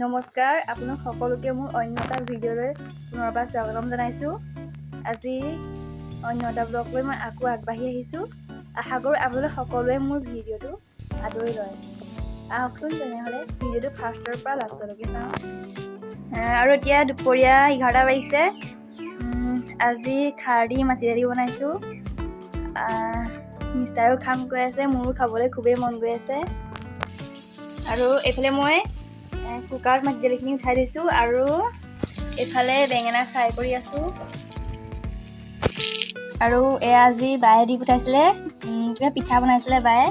নমস্কাৰ, আপোনাক সকলোকে মোৰ অন্য এটা ভিডিঅ'লৈ পুনৰবাৰ স্বাগতম জনাইছোঁ। আজি অন্য এটা ব্লগ লৈ মই আকৌ আগবাঢ়ি আহিছোঁ। আশা কৰোঁ আপোনালোকে সকলোৱে মোৰ ভিডিঅ'টো আদৰি লয়। আহকচোন তেনেহ'লে ভিডিঅ'টো ফাৰ্ষ্টৰ পৰা লাষ্টলৈকে চাওঁ। আৰু এতিয়া দুপৰীয়া 11টা বাজিছে। আজি খাৰ দি মাটি দালি বনাইছোঁ। মিষ্টাৰেও খাম কৈ আছে, মোৰো খাবলৈ খুবেই মন গৈ আছে। আৰু এইফালে মই কুকাৰত মাটি দালিখিনি উঠাই দিছোঁ আৰু এইফালে বেঙেনা ফ্ৰাই কৰি আছোঁ। আৰু এয়া আজি বায়ে দি পঠাইছিলে, কিবা পিঠা বনাইছিলে বায়ে,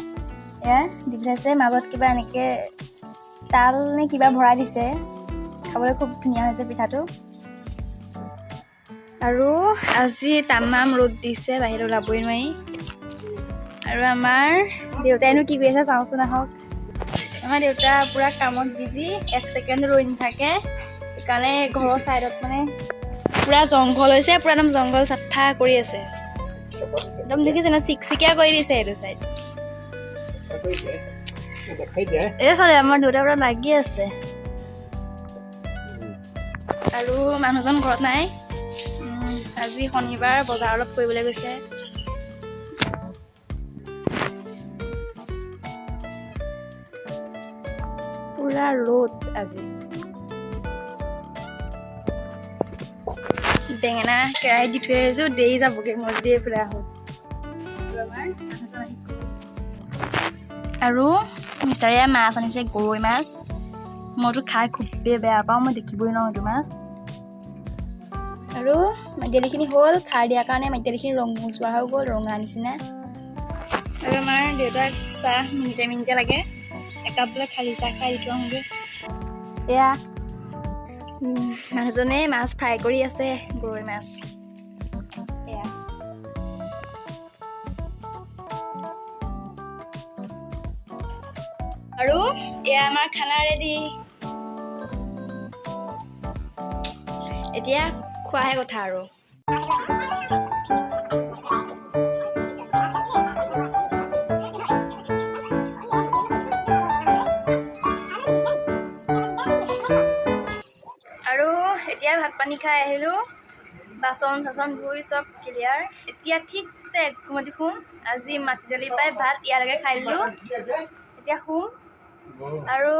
এয়া দি পঠাইছে। মাজত কিবা এনেকৈ তাল নে কিবা ভৰাই দিছে, খাবলৈ খুব ধুনীয়া হৈছে পিঠাটো। আৰু আজি তামাম ৰ'দ দিছে, বাহিৰত ওলাবই নোৱাৰি। আৰু আমাৰ দেউতাইনো কি কৰি আছে চাওঁচোন আহক। আমাৰ দেউতা পুৰা কামত বিজি, 1 ছেকেণ্ড ৰৈ নাথাকে। সেইকাৰণে ঘৰৰ ছাইডত মানে পুৰা জংঘল হৈছে, পুৰা একদম জংঘল চাফা কৰি আছে। একদম দেখিছে না, চিকচিকীয়া কৰি দিছে এইটো চাইড। এইফালে আমাৰ দেউতা পুৰা লাগি আছে। আৰু মানুহজন ঘৰত নাই, আজি শনিবাৰ, বজাৰ অলপ কৰিবলৈ গৈছে। পুৰা ৰ'দ আজি। বেঙেনা কেৰাহীত দি থৈ আহিছোঁ, দেৰি যাবগৈ মই যদি এইফালে আহোঁ। আৰু মিষ্টাৰে মাছ আনিছে, গৰৈ মাছ। মইতো খাই খুবেই বেয়া পাওঁ, মই দেখিবই নোৱাৰোঁ সেইটো মাছ। আৰু মাটি দালিখিনি হ'ল, খাৰ দিয়াৰ কাৰণে মাটি দালিখিনি ৰঙচুৱা হৈ গ'ল, ৰঙা নিচিনা। আৰু আমাৰ দেউতাক চাহ মিনিটে মিনিটে লাগে, একাপ বোলে খালী চাহ খাই দি থৈ আহোঁগৈ। এয়া মানুহজনে মাছ ফ্ৰাই কৰি আছে, গৰৈ মাছ। এয়া আৰু এয়া আমাৰ খানা ৰেডি। এতিয়া খোৱাহে কথা আৰু। আৰু এতিয়া ভাত পানী খাই আহিলোঁ, বাচন চাচন ধুই চব ক্লিয়াৰ। এতিয়া ঠিকছে ঘুমতি শুম। আজি মাটি দালি পাই ভাত ইয়ালৈকে খাই দিলোঁ, এতিয়া শুম। আৰু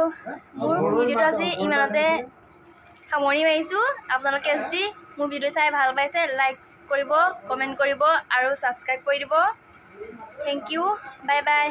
মোৰ ভিডিঅ'টো আজি ইমানতে সামৰি মাৰিছোঁ। আপোনালোকে যদি মোৰ ভিডিঅ' চাই ভাল পাইছে, লাইক কৰিব, কমেণ্ট কৰিব আৰু ছাবস্ক্ৰাইব কৰি দিব। Thank you, bye by.